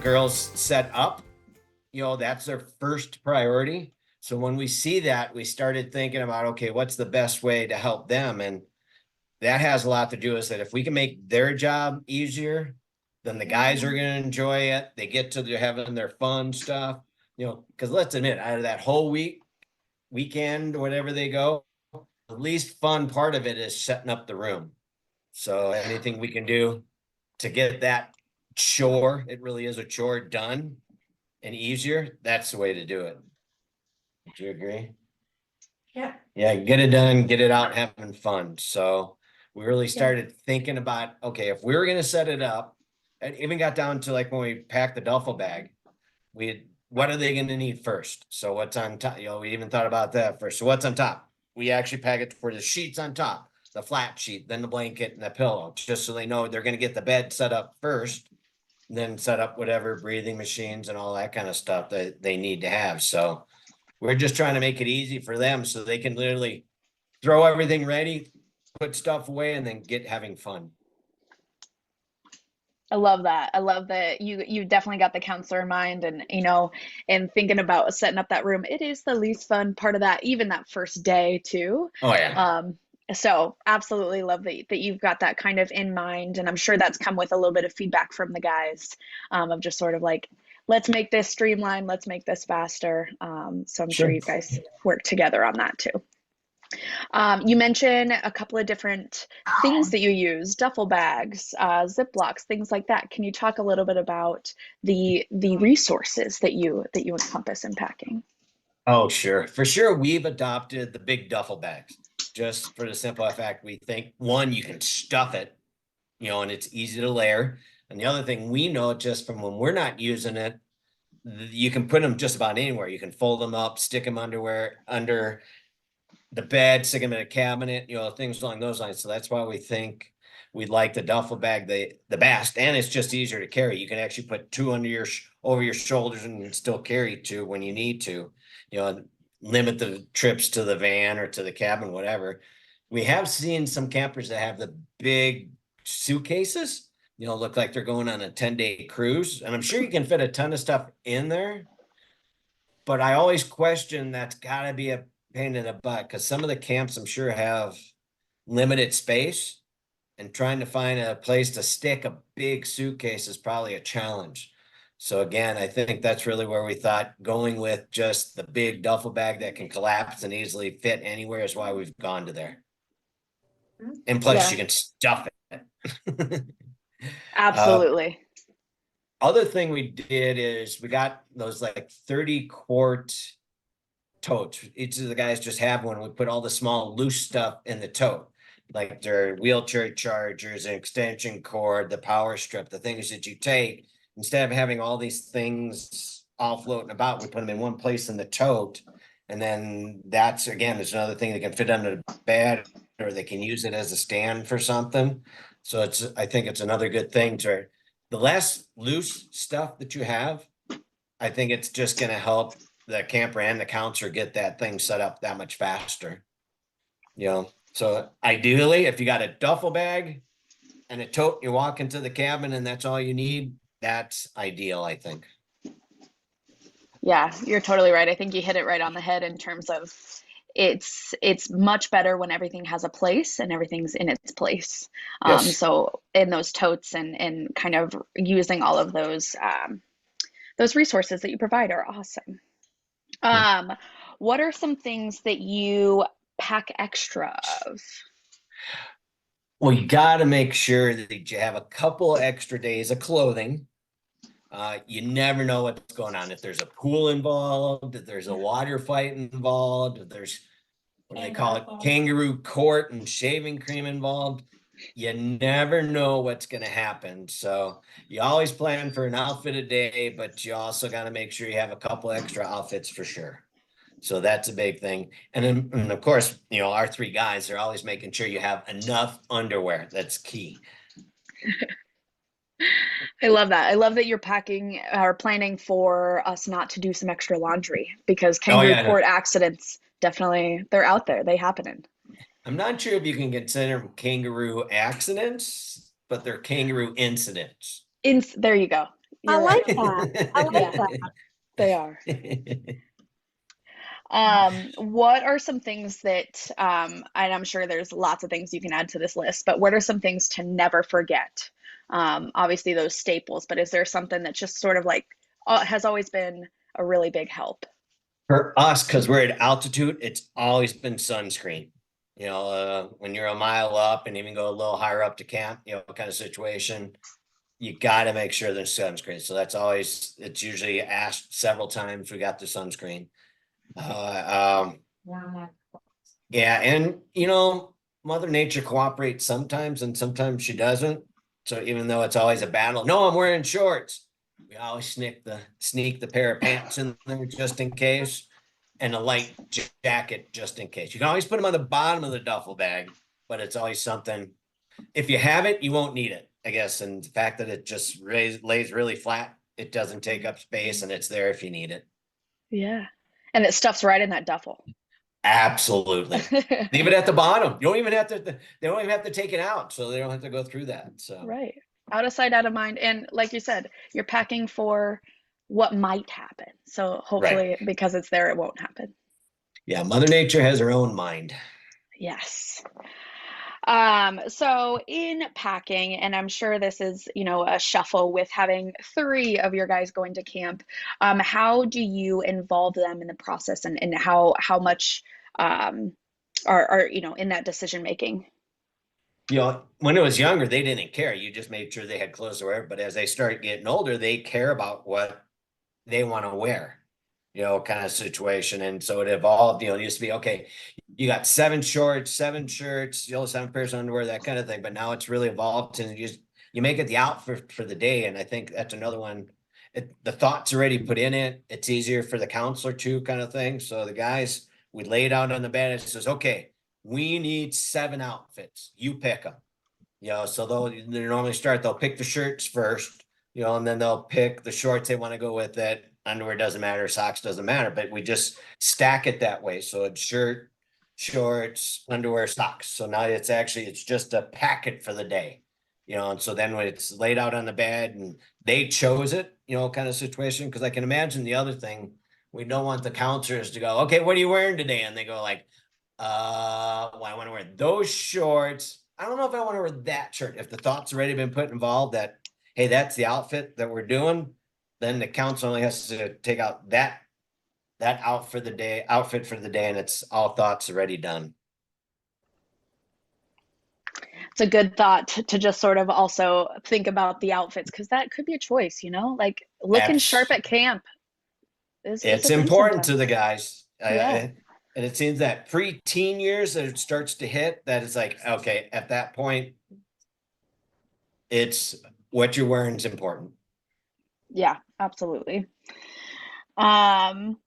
girls set up, that's their first priority. So when we see that, we started thinking about, okay, what's the best way to help them? And that has a lot to do with that. If we can make their job easier, then the guys are going to enjoy it. They get to having their fun stuff, because let's admit, out of that whole weekend, whatever they go, the least fun part of it is setting up the room. So anything we can do to get that chore, it really is a chore, done and easier, that's the way to do it. Do you agree? Yeah. Yeah, get it done, get it out, having fun. So we really started thinking about, okay, if we were gonna set it up, and even got down to like when we packed the duffel bag, what are they gonna need first? So what's on top? We even thought about that first. So what's on top? We actually pack it for the sheets on top, the flat sheet, then the blanket and the pillow, just so they know they're gonna get the bed set up first, then set up whatever breathing machines and all that kind of stuff that they need to have. So we're just trying to make it easy for them so they can literally throw everything ready, put stuff away, and then get having fun. I love that. I love that you definitely got the counselor in mind, and and thinking about setting up that room. It is the least fun part of that, even that first day too. Oh yeah. So absolutely love that you've got that kind of in mind, and I'm sure that's come with a little bit of feedback from the guys, of just sort of like, let's make this streamlined, let's make this faster. So I'm sure Sure. you guys work together on that too. You mentioned a couple of different things that you use, duffel bags, Ziplocs, things like that. Can you talk a little bit about the resources that you encompass in packing? Oh, sure. For sure, we've adopted the big duffel bags just for the simple fact we think, one, you can stuff it, and it's easy to layer. And the other thing we know just from when we're not using it, you can put them just about anywhere. You can fold them up, stick them under the bed, stick them in a cabinet, things along those lines. So that's why we think we like the duffel bag the best, and it's just easier to carry. You can actually put two over your shoulders and still carry two when you need to. Limit the trips to the van or to the cabin, whatever. We have seen some campers that have the big suitcases, look like they're going on a 10-day cruise, and I'm sure you can fit a ton of stuff in there. But I always question that's got to be a pain in the butt, because some of the camps I'm sure have limited space, and trying to find a place to stick a big suitcase is probably a challenge. So again, I think that's really where we thought going with just the big duffel bag that can collapse and easily fit anywhere is why we've gone to there. And plus you can stuff it. Absolutely. Other thing we did is we got those like 30-quart totes. Each of the guys just have one. We put all the small loose stuff in the tote, like their wheelchair chargers, an extension cord, the power strip, the things that you take. Instead of having all these things all floating about, we put them in one place in the tote. And then that's, again, there's another thing that can fit under the bed, or they can use it as a stand for something. So I think it's another good thing to, the less loose stuff that you have, I think it's just going to help the camper and the counselor get that thing set up that much faster. So ideally, if you got a duffel bag and a tote, you walk into the cabin and that's all you need, that's ideal, I think. Yeah, you're totally right. I think you hit it right on the head in terms of it's much better when everything has a place and everything's in its place. Yes. So in those totes and kind of using all of those resources that you provide are awesome. What are some things that you pack extra of? Well, you got to make sure that you have a couple extra days of clothing. You never know what's going on. If there's a pool involved, if there's a water fight involved, if there's, what do they call it, kangaroo court and shaving cream involved, you never know what's going to happen. So you always plan for an outfit a day, but you also got to make sure you have a couple extra outfits for sure. So that's a big thing. And then, and of course, our three guys are always making sure you have enough underwear. That's key. I love that. I love that you're packing or planning for us not to do some extra laundry, because kangaroo court accidents, definitely, they're out there. They happen. I'm not sure if you can consider them kangaroo accidents, but they're kangaroo incidents. There you go. I You're like right. that. I like Yeah, that. they are. What are some things that, and I'm sure there's lots of things you can add to this list, but what are some things to never forget? Obviously those staples, but is there something that's just sort of like has always been a really big help? For us, because we're at altitude, it's always been sunscreen. When you're a mile up and even go a little higher up to camp, kind of situation, you got to make sure there's sunscreen. So it's usually asked several times. We got the sunscreen. Yeah, and Mother Nature cooperates sometimes, and sometimes she doesn't. So even though it's always a battle, no, I'm wearing shorts. We always sneak the pair of pants in there just in case, and a light jacket just in case. You can always put them on the bottom of the duffel bag, but it's always something. If you have it, you won't need it, I guess. And the fact that it just lays really flat, it doesn't take up space, and it's there if you need it. Yeah. And it stuffs right in that duffel. Absolutely. Leave it at the bottom. You don't even have to, they don't even have to take it out, so they don't have to go through that. So Right. Out of sight, out of mind. And like you said, you're packing for what might happen. So right. hopefully, because it's there, it won't happen. Yeah, Mother Nature has her own mind. Yes. So in packing, and I'm sure this is, a shuffle with having three of your guys going to camp, how do you involve them in the process and how much are in that decision making? When it was younger, they didn't care. You just made sure they had clothes to wear. But as they start getting older, they care about what they want to wear, kind of situation. And so it evolved, it used to be, okay, you got 7 shorts, 7 shirts, 7 pairs of underwear, that kind of thing. But now it's really evolved and you make it the outfit for the day. And I think that's another one. The thought's already put in it. It's easier for the counselor too, kind of thing. So the guys, we lay it out on the bed and it says, okay, we need 7 outfits. You pick them. So they normally they'll pick the shirts first, and then they'll pick the shorts they want to go with it. Underwear doesn't matter, socks doesn't matter, but we just stack it that way. So it's shirt, shorts, underwear, socks. So now it's just a packet for the day, and so then when it's laid out on the bed and they chose it, kind of situation. Cause I can imagine the other thing, we don't want the counselors to go, okay, what are you wearing today? And they go like, well, I want to wear those shorts. I don't know if I want to wear that shirt. If the thought's already been put involved that, hey, that's the outfit that we're doing, then the council only has to take out that outfit for the day, and it's all thoughts already done. It's a good thought to just sort of also think about the outfits because that could be a choice, like looking sharp Apps. at camp is a It's thing important to the sometimes. guys. Yeah. And it seems that pre-teen years that it starts to hit, that it's like, okay, at that point, it's what you're wearing is important. Yeah, absolutely. Um,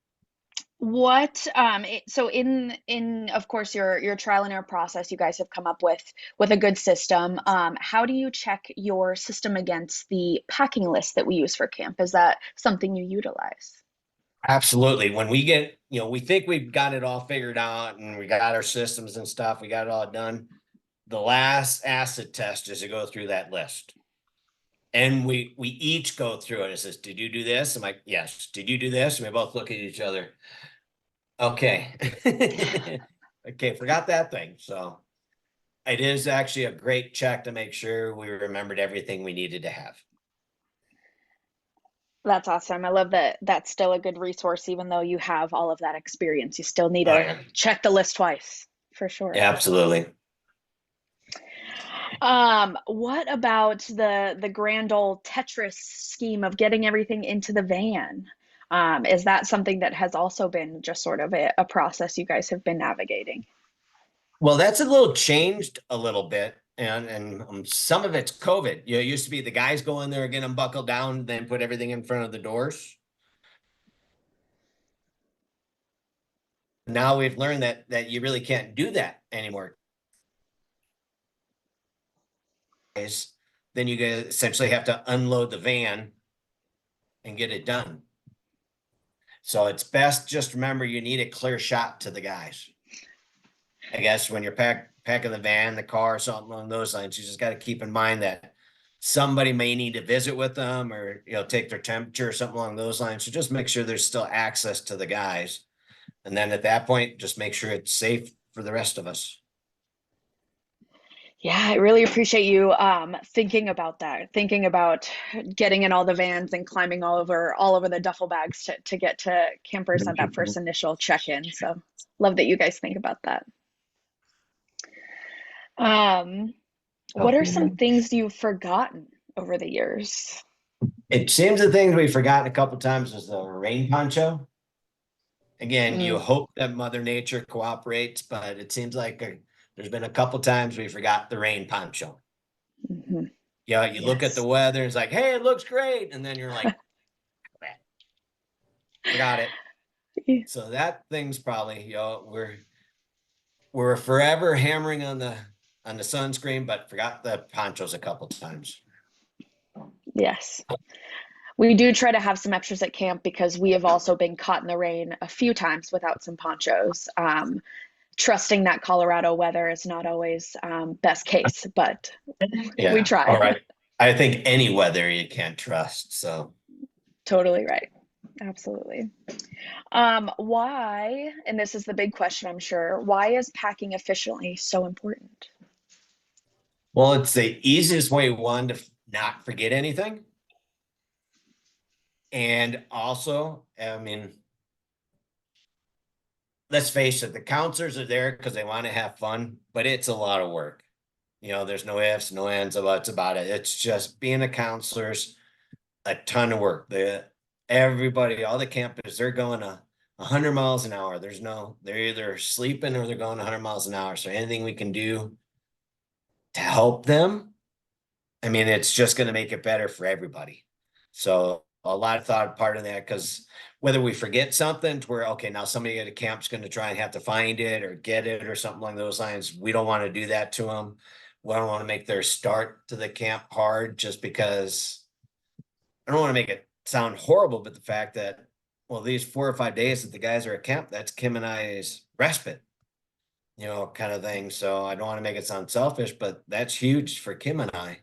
so in of course your trial and error process, you guys have come up with a good system. How do you check your system against the packing list that we use for camp? Is that something you utilize? Absolutely. When we get, we think we've got it all figured out and we got our systems and stuff, we got it all done. The last acid test is to go through that list. And we each go through it. It says, did you do this? I'm like, yes. Did you do this? And we both look at each other. Okay. Okay, forgot that thing. So it is actually a great check to make sure we remembered everything we needed to have. That's awesome. I love that that's still a good resource, even though you have all of that experience. You still need Oh, to yeah. check the list twice, for sure. Absolutely. What about the grand old Tetris scheme of getting everything into the van? Is that something that has also been just sort of a process you guys have been navigating? Well, that's a little changed a little bit. And some of it's COVID. It used to be the guys go in there, get them buckled down, then put everything in front of the doors. Now we've learned that you really can't do that anymore. Then you essentially have to unload the van and get it done. So it's best just remember you need a clear shot to the guys. I guess when you're packing the van, the car, something along those lines, you just got to keep in mind that somebody may need to visit with them or, take their temperature or something along those lines. So just make sure there's still access to the guys. And then at that point, just make sure it's safe for the rest of us. Yeah, I really appreciate you thinking about that, thinking about getting in all the vans and climbing all over the duffel bags to get to campers at that first initial check-in. So love that you guys think about that. What are some things you've forgotten over the years? It seems the things we've forgotten a couple times was the rain poncho. Again, you hope that Mother Nature cooperates, but it seems like there's been a couple times we forgot the rain poncho. Mm-hmm. Yeah, you look at the weather, it's like, hey, it looks great. And then you're like, forgot it. So that thing's probably, we're forever hammering on the sunscreen, but forgot the ponchos a couple times. Yes. We do try to have some extras at camp because we have also been caught in the rain a few times without some ponchos. Trusting that Colorado weather is not always best case, but we try. All right. I think any weather you can't trust. So totally right. Absolutely. Why, and this is the big question, I'm sure, why is packing efficiently so important? Well, it's the easiest way, one, to not forget anything. And also, I mean, let's face it, the counselors are there because they want to have fun, but it's a lot of work. There's no ifs, no ands, what's about it. It's just being a counselor's a ton of work. Everybody, all the campers, they're going 100 miles an hour. They're either sleeping or they're going 100 miles an hour. So anything we can do to help them, I mean, it's just going to make it better for everybody. So a lot of thought part of that, because whether we forget something to where, okay, now somebody at a camp's going to try and have to find it or get it or something along those lines, we don't want to do that to them. We don't want to make their start to the camp hard just because I don't want to make it sound horrible, but the fact that, well, these 4 or 5 days that the guys are at camp, that's Kim and I's respite, kind of thing. So I don't want to make it sound selfish, but that's huge for Kim and I.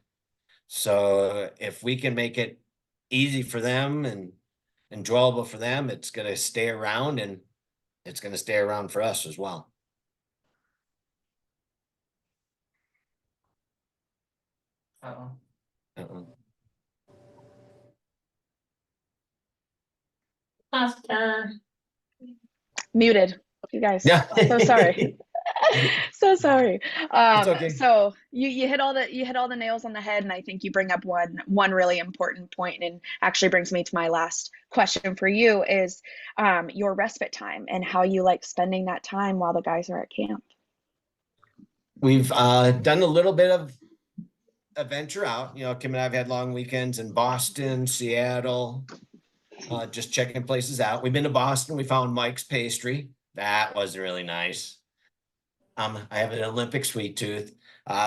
So if we can make it easy for them and enjoyable for them, it's going to stay around and it's going to stay around for us as well. Oscar. Muted, you guys. Yeah. So sorry. So sorry. It's okay. So you hit all the nails on the head, and I think you bring up one really important point, and actually brings me to my last question for you is your respite time and how you like spending that time while the guys are at camp. We've done a little bit of a venture out. Kim and I have had long weekends in Boston, Seattle, just checking places out. We've been to Boston. We found Mike's Pastry. That was really nice. I have an Olympic sweet tooth.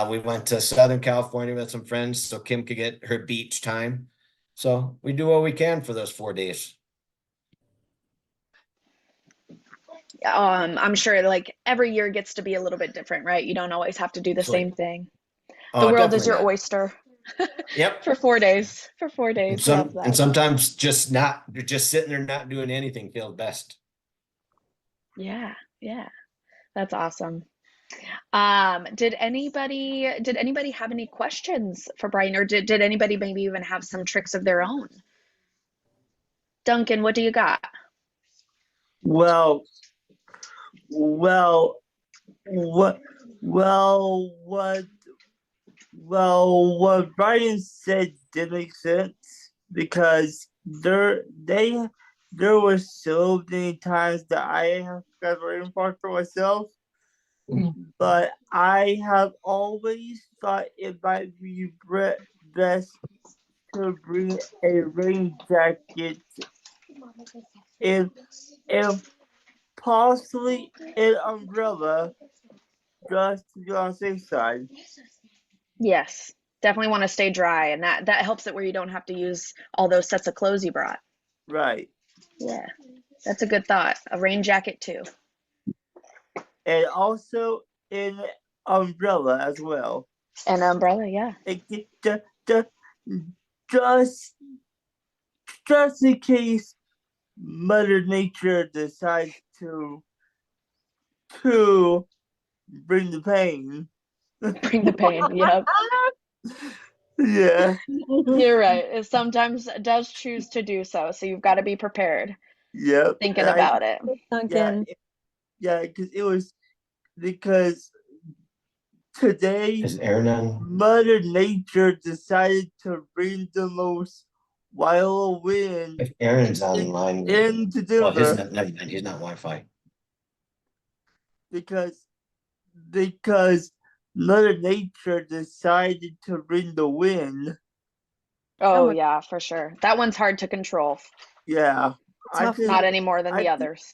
We went to Southern California with some friends so Kim could get her beach time. So we do what we can for those 4 days. I'm sure like every year gets to be a little bit different, right? You don't always have to do the same thing. Oh, the world is your not. oyster. Yep. For 4 days. For 4 days. And sometimes just sitting there not doing anything feels best. Yeah. That's awesome. Did anybody have any questions for Brian, or did anybody maybe even have some tricks of their own? Duncan, what do you got? What Brian said did make sense because there were so many times that I have got rain park for myself, but I have always thought it might be best to bring a rain jacket if possibly an umbrella, just to be on the safe side. Yes, definitely want to stay dry, and that helps it where you don't have to use all those sets of clothes you brought. Right. Yeah, that's a good thought. A rain jacket too. And also an umbrella as well. An umbrella, yeah. just just in case Mother Nature decides to bring the pain. Bring the pain. Yep. Yeah, You're right. It sometimes does choose to do so. So you've got to be prepared, yep. thinking I- about it. yeah, Duncan. yeah, because today Is Aaron on? Mother Nature decided to bring the most wild wind If Aaron's online. into Oh, his Denver not, never mind, he's not Wi-Fi. because Mother Nature decided to bring the wind. Oh, my- yeah, for sure. That one's hard to control. Yeah, I Tough. could Not any more than I the could- others.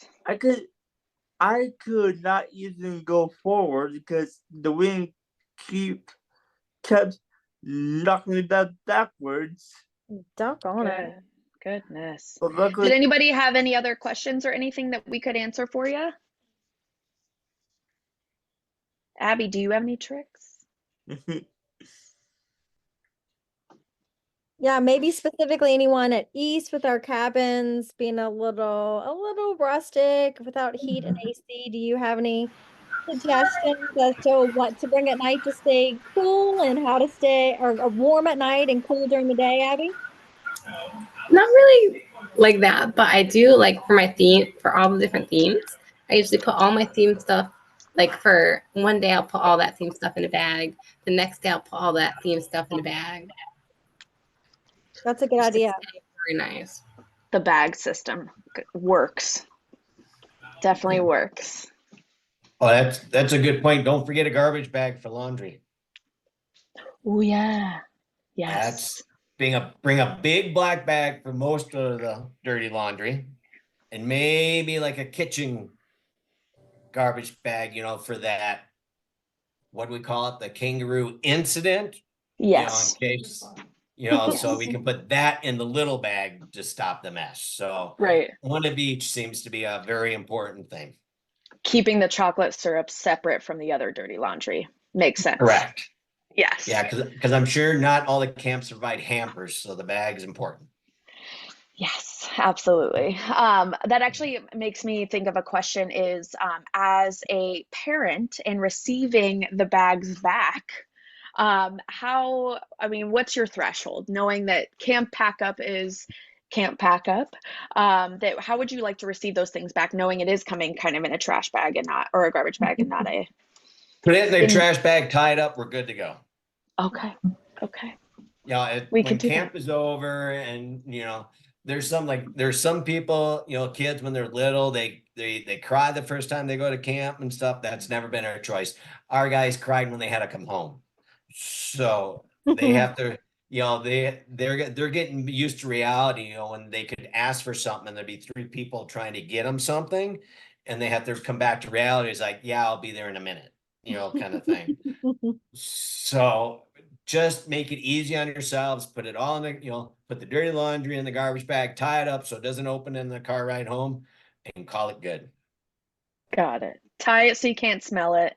I could not even go forward because the wind kept knocking me backwards. Doggone it. Good. Goodness. But Did luckily, anybody have any other questions or anything that we could answer for you? Abby, do you have any tricks? Yeah, maybe specifically anyone at East with our cabins being a little rustic without heat and AC. Do you have any suggestions as to what to bring at night to stay cool and how to stay or warm at night and cool during the day, Abby? Not really like that, but I do like for my theme, for all the different themes, I usually put all my theme stuff, like for one day I'll put all that theme stuff in a bag. The next day I'll put all that theme stuff in a bag. That's a good idea. Very nice. The bag system works. Definitely works. Oh, that's a good point. Don't forget a garbage bag for laundry. Oh, yeah. That's Yes. bring a big black bag for most of the dirty laundry, and maybe like a kitchen garbage bag, for that. What do we call it? The kangaroo incident. Yes. In case, so we can put that in the little bag to stop the mess. So Right. one of each seems to be a very important thing. Keeping the chocolate syrup separate from the other dirty laundry makes sense. Correct. Yes. Yeah, because I'm sure not all the camps provide hampers, so the bag is important. Yes, absolutely. That actually makes me think of a question is as a parent and receiving the bags back, what's your threshold? Knowing that camp pack up is camp pack up, that how would you like to receive those things back, knowing it is coming kind of in a trash bag and not, or a garbage bag and not a, Put it in the In- trash bag, tie it up, we're good to go. okay. We When could do camp is over and, there's some people, kids when they're little, they cry the first time they go to camp and stuff. That's never been our choice. Our guys cried when they had to come home. So they have to, they're getting used to reality, when they could ask for something and there'd be 3 people trying to get them something and they have to come back to reality. It's like, yeah, I'll be there in a minute, kind of thing. So just make it easy on yourselves, put it all in the, put the dirty laundry in the garbage bag, tie it up so it doesn't open in the car ride home, and call it good. Got it. Tie it so you can't smell it.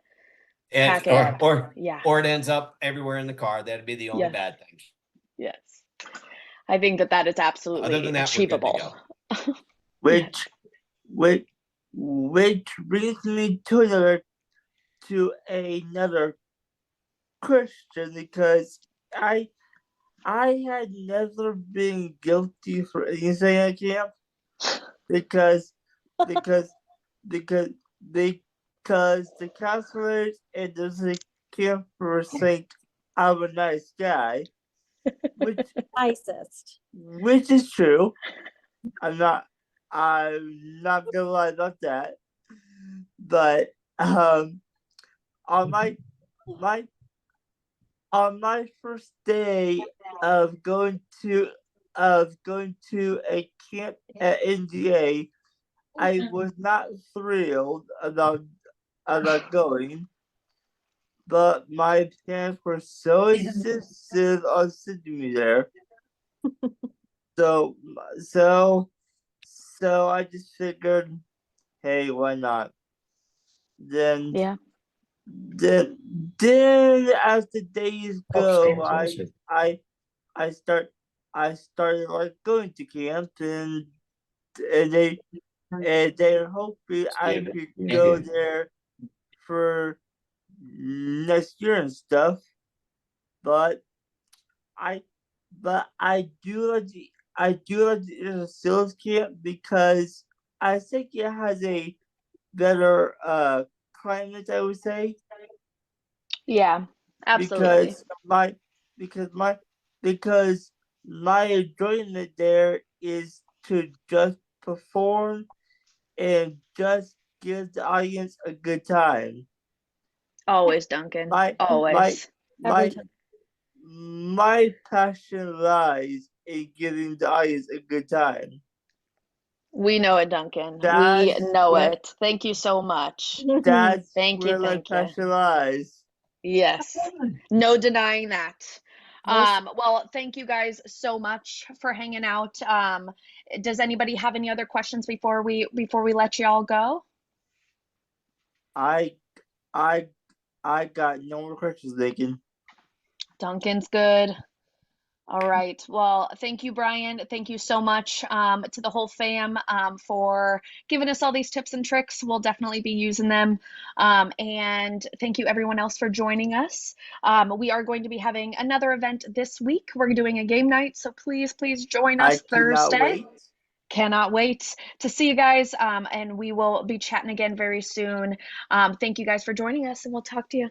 And Pack it up. or Yeah. it ends up everywhere in the car. That'd be the only Yes. bad thing. Yes. I think that is absolutely Other than that, we're good to achievable. go. which brings me to another question because I had never been guilty for anything at camp because because because the counselors and the campers think I'm a nice guy, Nicest. which is true. I'm not gonna lie about that. But on my first day of going to a camp at NGA, I was not thrilled about going, but my parents were so insistent on sending me there. So I just figured, hey, why not? Then Yeah. then as the days go, I I started like going to camp and they're hoping I could go there for next year and stuff. But I I do like the sales camp because I think it has a better climate, I would say. Yeah, absolutely. Because my enjoyment there is to just perform and just give the audience a good time. Always, Duncan. My Always. Every my time. my passion lies in giving the audience a good time. We know it, Duncan. We That's know where it. Thank you so much. that's Thank you, where my thank you. passion lies. Yes, no denying that. Yes. Well, thank you guys so much for hanging out. Does anybody have any other questions before we let you all go? I I got no more questions, Lincoln. Duncan's good. All right. Well, thank you, Brian. Thank you so much to the whole fam for giving us all these tips and tricks. We'll definitely be using them. And thank you, everyone else, for joining us. We are going to be having another event this week. We're doing a game night, so please, please join us I cannot Thursday. wait. Cannot wait to see you guys. And we will be chatting again very soon. Thank you guys for joining us, and we'll talk to you.